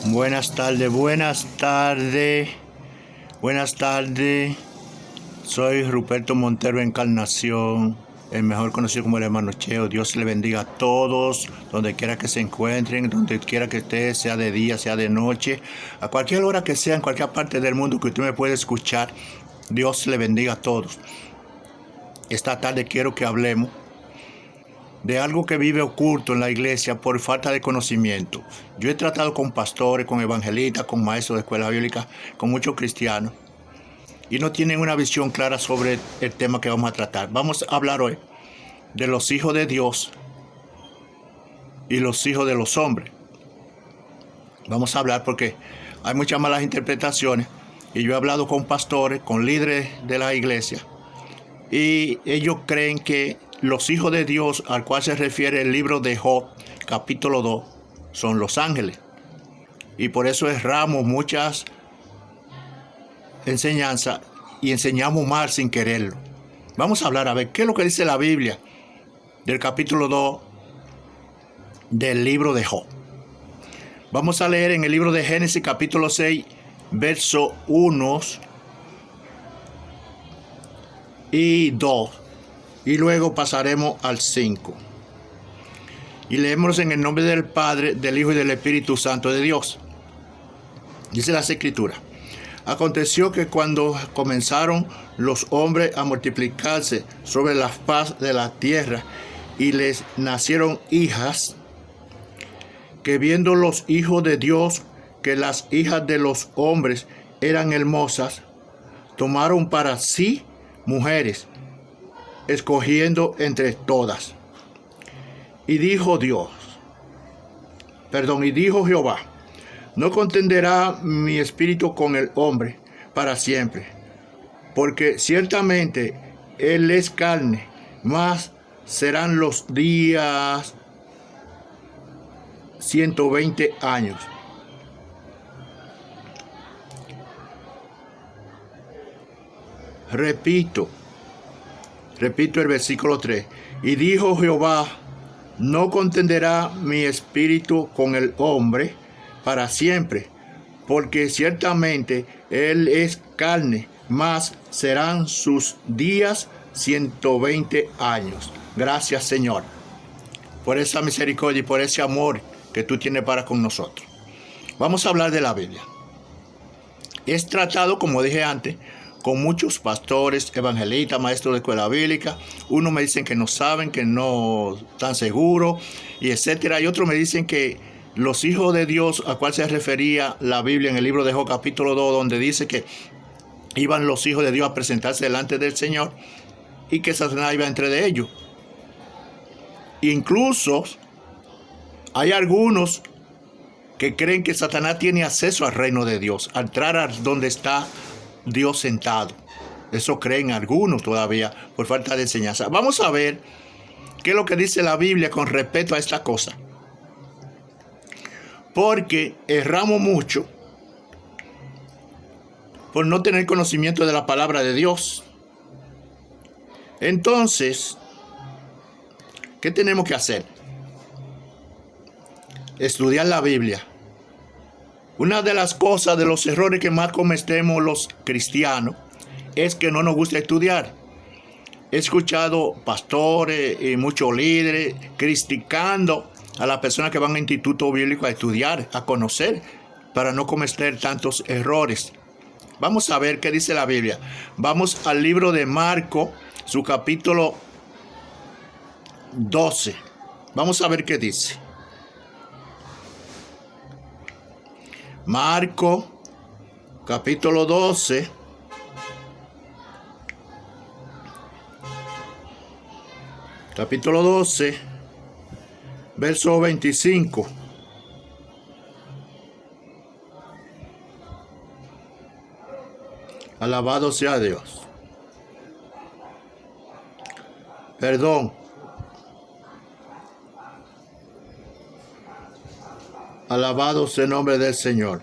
Buenas tardes, buenas tardes, buenas tardes. Soy Ruperto Montero Encarnación, el mejor conocido como el hermano Cheo. Dios le bendiga a todos, donde quiera que se encuentren, donde quiera que esté, sea de día, sea de noche, a cualquier hora que sea, en cualquier parte del mundo que usted me pueda escuchar. Dios le bendiga a todos. Esta tarde quiero que hablemos de algo que vive oculto en la iglesia por falta de conocimiento. Yo he tratado con pastores, con evangelistas, con maestros de escuela bíblica, con muchos cristianos, y no tienen una visión clara sobre el tema que vamos a tratar. Vamos a hablar hoy de los hijos de Dios y los hijos de los hombres. Vamos a hablar porque hay muchas malas interpretaciones, y yo he hablado con pastores, con líderes de la iglesia, y ellos creen que los hijos de Dios, al cual se refiere el libro de Job, capítulo 2, son los ángeles. Y por eso erramos muchas enseñanzas y enseñamos mal sin quererlo. Vamos a hablar a ver qué es lo que dice la Biblia del capítulo 2 del libro de Job. Vamos a leer en el libro de Génesis, capítulo 6, verso 1 y 2. Y luego pasaremos al 5. Y leemos en el nombre del Padre, del Hijo y del Espíritu Santo de Dios. Dice las Escrituras: aconteció que cuando comenzaron los hombres a multiplicarse sobre la faz de la tierra, y les nacieron hijas, que viendo los hijos de Dios que las hijas de los hombres eran hermosas, tomaron para sí mujeres, escogiendo entre todas. Y dijo Jehová: no contenderá mi espíritu con el hombre para siempre, porque ciertamente él es carne, mas serán los días 120 años. Repito el versículo 3. Y dijo Jehová: no contenderá mi espíritu con el hombre para siempre, porque ciertamente él es carne, mas serán sus días 120 años. Gracias, Señor, por esa misericordia y por ese amor que tú tienes para con nosotros. Vamos a hablar de la Biblia. Es tratado, como dije antes, con muchos pastores, evangelistas, maestros de escuela bíblica. Unos me dicen que no saben, que no están seguros, y etcétera. Y otros me dicen que los hijos de Dios, a cual se refería la Biblia en el libro de Job, capítulo 2, donde dice que iban los hijos de Dios a presentarse delante del Señor y que Satanás iba entre de ellos. Incluso hay algunos que creen que Satanás tiene acceso al reino de Dios, a entrar a donde está Dios sentado. Eso creen algunos todavía por falta de enseñanza. Vamos a ver qué es lo que dice la Biblia con respecto a esta cosa, porque erramos mucho por no tener conocimiento de la palabra de Dios. Entonces, ¿qué tenemos que hacer? Estudiar la Biblia. Una de las cosas, de los errores que más cometemos los cristianos, es que no nos gusta estudiar. He escuchado pastores y muchos líderes criticando a las personas que van a instituto bíblico a estudiar, a conocer, para no cometer tantos errores. Vamos a ver qué dice la Biblia. Vamos al libro de Marcos, su capítulo 12. Vamos a ver qué dice. Marcos, capítulo 12, verso 25. Alabado sea Dios. Perdón. Alabado sea el nombre del Señor.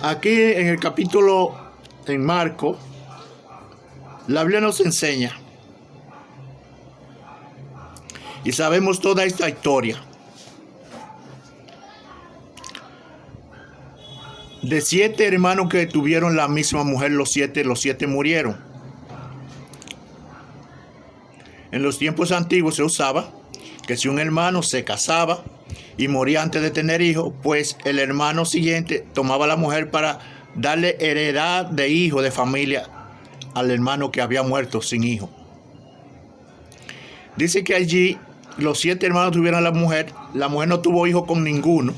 Aquí en el capítulo, en Marcos, la Biblia nos enseña, y sabemos toda esta historia, De 7 hermanos que tuvieron la misma mujer, los siete murieron. En los tiempos antiguos se usaba que si un hermano se casaba y moría antes de tener hijos, pues el hermano siguiente tomaba a la mujer para darle heredad de hijo, de familia, al hermano que había muerto sin hijo. Dice que allí los 7 hermanos tuvieron a la mujer no tuvo hijo con ninguno.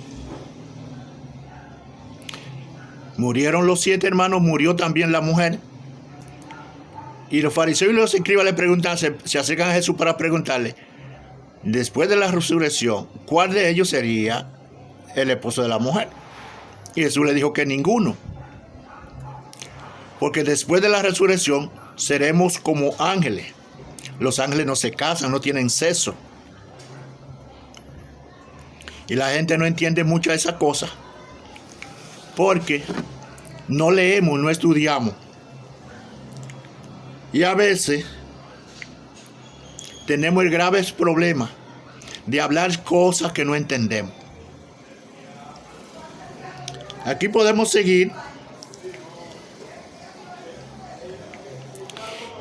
Murieron los 7 hermanos, murió también la mujer. Y los fariseos y los escribas le preguntan, se acercan a Jesús para preguntarle, después de la resurrección, ¿cuál de ellos sería el esposo de la mujer? Y Jesús le dijo que ninguno. Porque después de la resurrección seremos como ángeles. Los ángeles no se casan, no tienen sexo. Y la gente no entiende mucho esa cosa porque no leemos, no estudiamos. Y a veces tenemos el grave problema de hablar cosas que no entendemos. Aquí podemos seguir.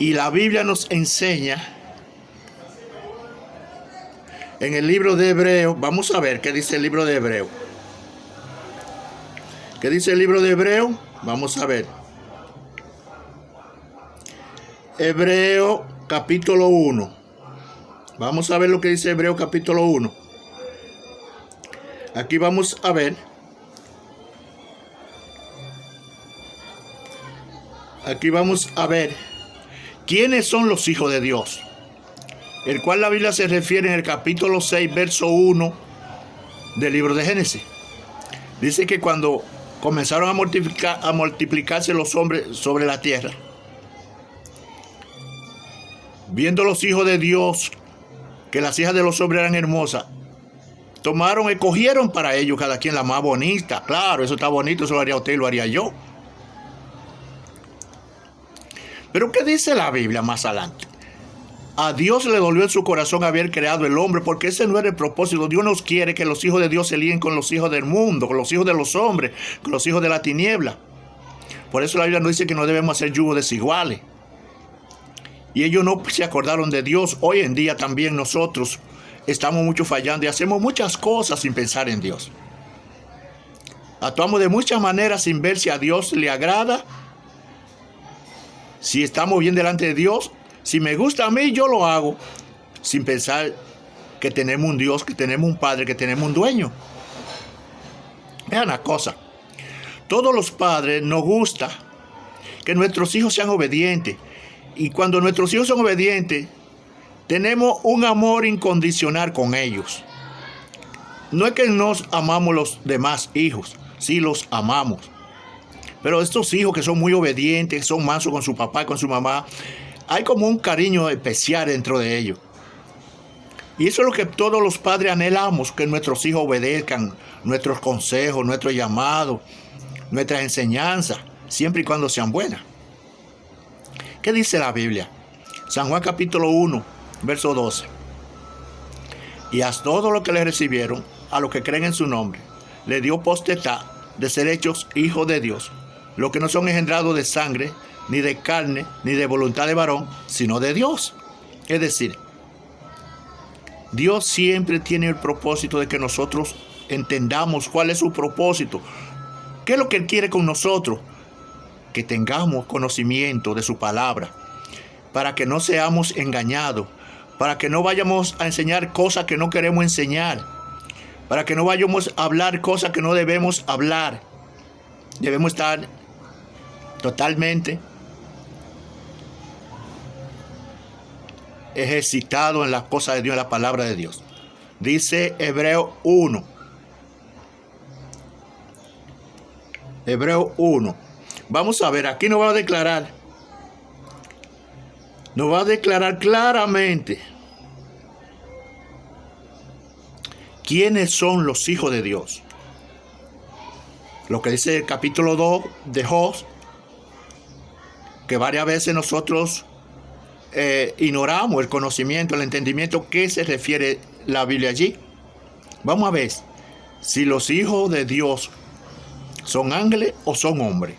Y la Biblia nos enseña en el libro de Hebreo. Vamos a ver qué dice el libro de Hebreo. ¿Qué dice el libro de Hebreo? Vamos a ver. Hebreo capítulo 1. Vamos a ver lo que dice Hebreo capítulo 1. Aquí vamos a ver. Aquí vamos a ver quiénes son los hijos de Dios, el cual la Biblia se refiere en el capítulo 6, verso 1 del libro de Génesis. Dice que cuando comenzaron a multiplicarse los hombres sobre la tierra, viendo los hijos de Dios que las hijas de los hombres eran hermosas, tomaron, escogieron para ellos cada quien la más bonita. Claro, eso está bonito, eso lo haría usted y lo haría yo. Pero ¿qué dice la Biblia más adelante? A Dios le dolió en su corazón haber creado el hombre, porque ese no era el propósito. Dios nos quiere que los hijos de Dios se líen con los hijos del mundo, con los hijos de los hombres, con los hijos de la tiniebla. Por eso la Biblia nos dice que no debemos hacer yugos desiguales. Y ellos no se acordaron de Dios. Hoy en día también nosotros estamos mucho fallando y hacemos muchas cosas sin pensar en Dios. Actuamos de muchas maneras sin ver si a Dios le agrada, si estamos bien delante de Dios. Si me gusta a mí, yo lo hago, sin pensar que tenemos un Dios, que tenemos un Padre, que tenemos un dueño. Vean una cosa. Todos los padres nos gusta que nuestros hijos sean obedientes. Y cuando nuestros hijos son obedientes, tenemos un amor incondicional con ellos. No es que nos amamos los demás hijos, sí los amamos. Pero estos hijos que son muy obedientes, que son mansos con su papá y con su mamá, hay como un cariño especial dentro de ellos. Y eso es lo que todos los padres anhelamos, que nuestros hijos obedezcan nuestros consejos, nuestros llamados, nuestras enseñanzas, siempre y cuando sean buenas. ¿Qué dice la Biblia? San Juan capítulo 1, verso 12. Y a todos los que le recibieron, a los que creen en su nombre, le dio potestad de ser hechos hijos de Dios, los que no son engendrados de sangre, ni de carne, ni de voluntad de varón, sino de Dios. Es decir, Dios siempre tiene el propósito de que nosotros entendamos cuál es su propósito. ¿Qué es lo que Él quiere con nosotros? Que tengamos conocimiento de su palabra, para que no seamos engañados, para que no vayamos a enseñar cosas que no queremos enseñar, para que no vayamos a hablar cosas que no debemos hablar. Debemos estar totalmente ejercitados en las cosas de Dios, en la palabra de Dios. Dice Hebreo 1. Hebreo 1. Vamos a ver, aquí nos va a declarar claramente quiénes son los hijos de Dios. Lo que dice el capítulo 2 de Job, que varias veces nosotros ignoramos el conocimiento, el entendimiento, ¿qué se refiere la Biblia allí? Vamos a ver si los hijos de Dios ¿Son ángeles o son hombres?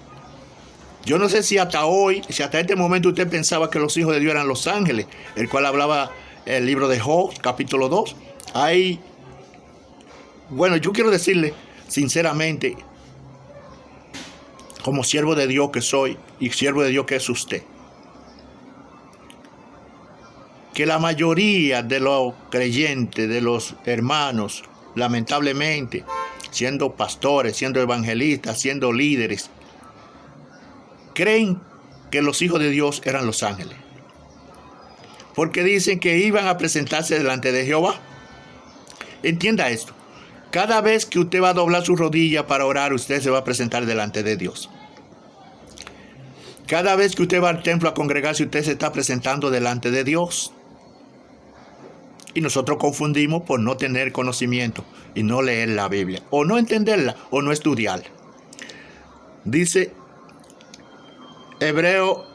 Yo no sé si hasta hoy, si hasta este momento usted pensaba que los hijos de Dios eran los ángeles, el cual hablaba el libro de Job, capítulo 2. Bueno, yo quiero decirle sinceramente, como siervo de Dios que soy y siervo de Dios que es usted, que la mayoría de los creyentes, de los hermanos, lamentablemente, siendo pastores, siendo evangelistas, siendo líderes, creen que los hijos de Dios eran los ángeles. Porque dicen que iban a presentarse delante de Jehová. Entienda esto. Cada vez que usted va a doblar su rodilla para orar, usted se va a presentar delante de Dios. Cada vez que usted va al templo a congregarse, usted se está presentando delante de Dios. Y nosotros confundimos por no tener conocimiento y no leer la Biblia, o no entenderla, o no estudiarla. Dice Hebreo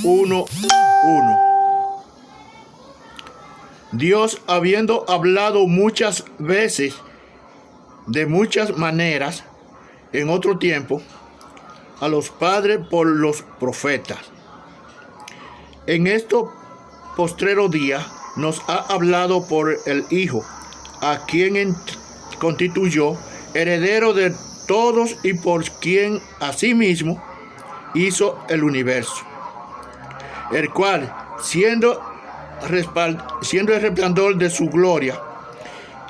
1:1. Dios, habiendo hablado muchas veces, de muchas maneras, en otro tiempo, a los padres por los profetas, en estos postreros días nos ha hablado por el Hijo, a quien constituyó heredero de todos y por quien asimismo hizo el universo, el cual, siendo el resplandor de su gloria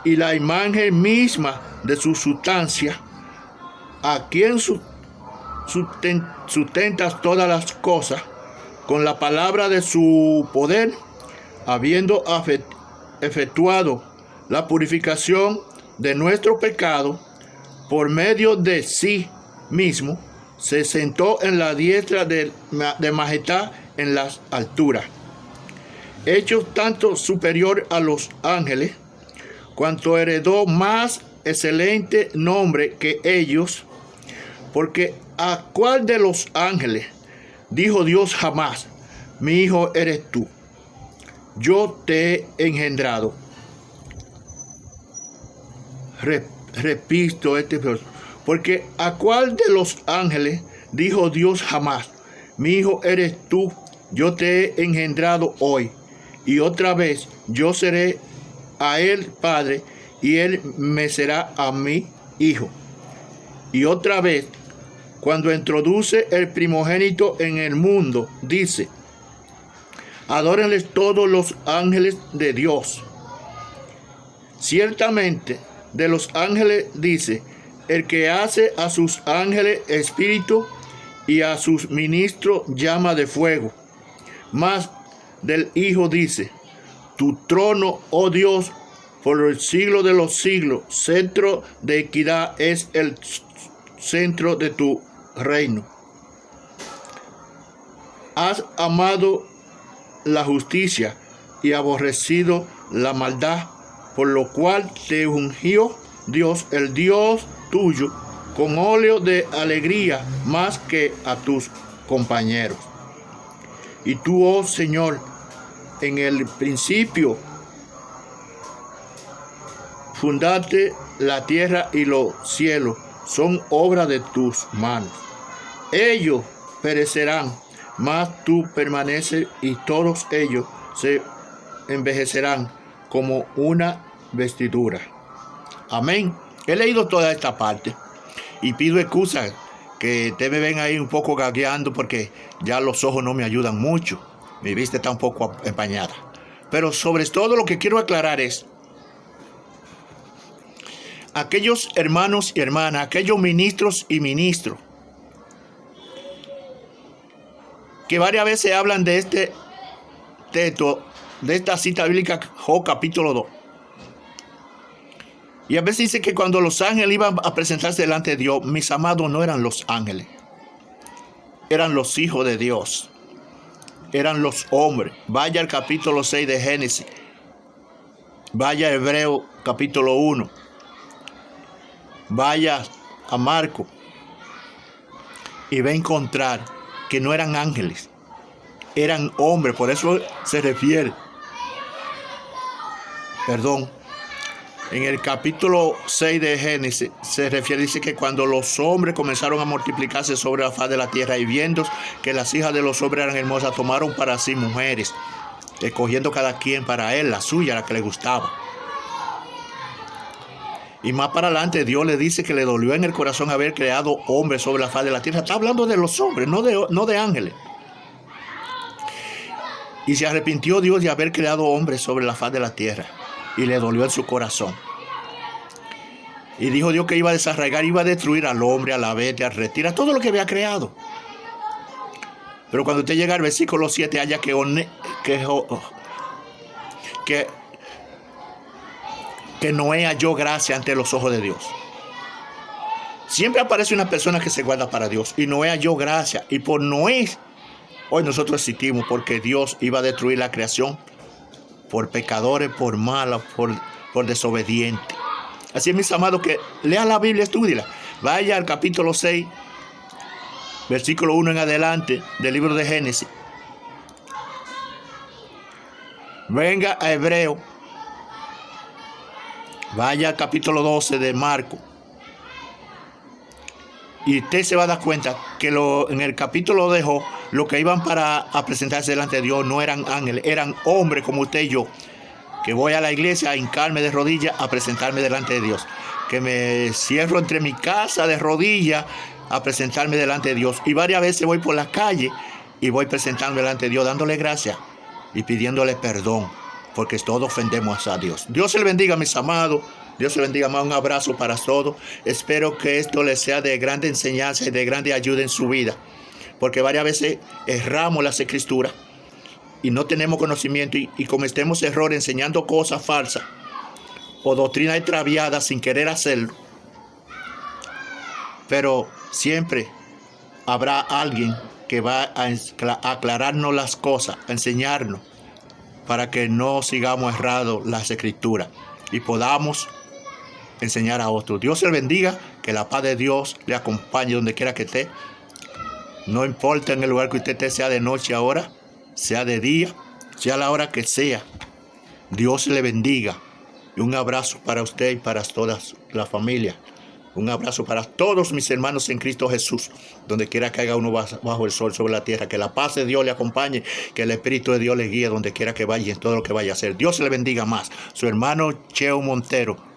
y la imagen misma de su sustancia, a quien sustentas todas las cosas con la palabra de su poder, habiendo efectuado la purificación de nuestro pecado por medio de sí mismo, se sentó en la diestra de majestad en las alturas, hecho tanto superior a los ángeles, cuanto heredó más excelente nombre que ellos, porque ¿a cuál de los ángeles dijo Dios jamás: mi hijo eres tú, yo te he engendrado? Repito porque ¿a cuál de los ángeles dijo Dios jamás: mi hijo eres tú, yo te he engendrado hoy? Y otra vez, yo seré a él padre, y él me será a mí hijo. Y otra vez, cuando introduce el primogénito en el mundo, dice: adórenles todos los ángeles de Dios. Ciertamente, de los ángeles dice: el que hace a sus ángeles espíritu y a sus ministros llama de fuego. Mas del Hijo dice: tu trono, oh Dios, por el siglo de los siglos, centro de equidad es el centro de tu reino. Has amado la justicia y aborrecido la maldad, por lo cual te ungió Dios, el Dios tuyo, con óleo de alegría más que a tus compañeros. Y tú, oh Señor, en el principio fundaste la tierra y los cielos, son obra de tus manos. Ellos perecerán, mas tú permaneces, y todos ellos se envejecerán como una vestidura. Amén. He leído toda esta parte y pido excusa que ustedes me ven ahí un poco gagueando, porque ya los ojos no me ayudan mucho. Mi vista está un poco empañada. Pero sobre todo lo que quiero aclarar es: aquellos hermanos y hermanas, aquellos ministros y ministros, que varias veces hablan de este texto, de esta cita bíblica, Job capítulo 2. Y a veces dice que cuando los ángeles iban a presentarse delante de Dios, mis amados, no eran los ángeles, eran los hijos de Dios, eran los hombres. Vaya al capítulo 6 de Génesis, vaya a Hebreo capítulo 1, vaya a Marco, y va a encontrar que no eran ángeles, eran hombres. Por eso se refiere, En el capítulo 6 de Génesis se refiere, dice que cuando los hombres comenzaron a multiplicarse sobre la faz de la tierra y viendo que las hijas de los hombres eran hermosas, tomaron para sí mujeres, escogiendo cada quien para él la suya, la que le gustaba. Y más para adelante Dios le dice que le dolió en el corazón haber creado hombres sobre la faz de la tierra. Está hablando de los hombres, no de ángeles. Y se arrepintió Dios de haber creado hombres sobre la faz de la tierra. Y le dolió en su corazón. Y dijo Dios que iba a desarraigar, iba a destruir al hombre, a la bestia, al reptil, a todo lo que había creado. Pero cuando usted llega al versículo 7, haya que Noé halló gracia ante los ojos de Dios. Siempre aparece una persona que se guarda para Dios. Y Noé halló gracia. Y por Noé, hoy nosotros existimos porque Dios iba a destruir la creación por pecadores, por malos, por desobedientes. Así es, mis amados, que lea la Biblia, estúdiela. Vaya al capítulo 6, versículo 1 en adelante del libro de Génesis. Venga a Hebreo. Vaya al capítulo 12 de Marcos. Y usted se va a dar cuenta que en el capítulo dejó lo que iban a presentarse delante de Dios no eran ángeles, eran hombres como usted y yo. Que voy a la iglesia a hincarme de rodillas a presentarme delante de Dios. Que me cierro entre mi casa de rodillas a presentarme delante de Dios. Y varias veces voy por la calle y voy presentando delante de Dios, dándole gracias y pidiéndole perdón, porque todos ofendemos a Dios. Dios se le bendiga, mis amados. Dios se bendiga más. Un abrazo para todos. Espero que esto les sea de grande enseñanza y de grande ayuda en su vida. Porque varias veces erramos las escrituras y no tenemos conocimiento y cometemos errores enseñando cosas falsas o doctrinas extraviadas sin querer hacerlo. Pero siempre habrá alguien que va a aclararnos las cosas, a enseñarnos, para que no sigamos errados las escrituras y podamos enseñar a otros. Dios se le bendiga, que la paz de Dios le acompañe donde quiera que esté. No importa en el lugar que usted esté, sea de noche ahora, sea de día, sea la hora que sea. Dios le bendiga. Y un abrazo para usted y para toda la familia. Un abrazo para todos mis hermanos en Cristo Jesús, donde quiera que haga uno bajo el sol sobre la tierra. Que la paz de Dios le acompañe, que el Espíritu de Dios le guíe donde quiera que vaya y en todo lo que vaya a hacer. Dios le bendiga más. Su hermano Cheo Montero.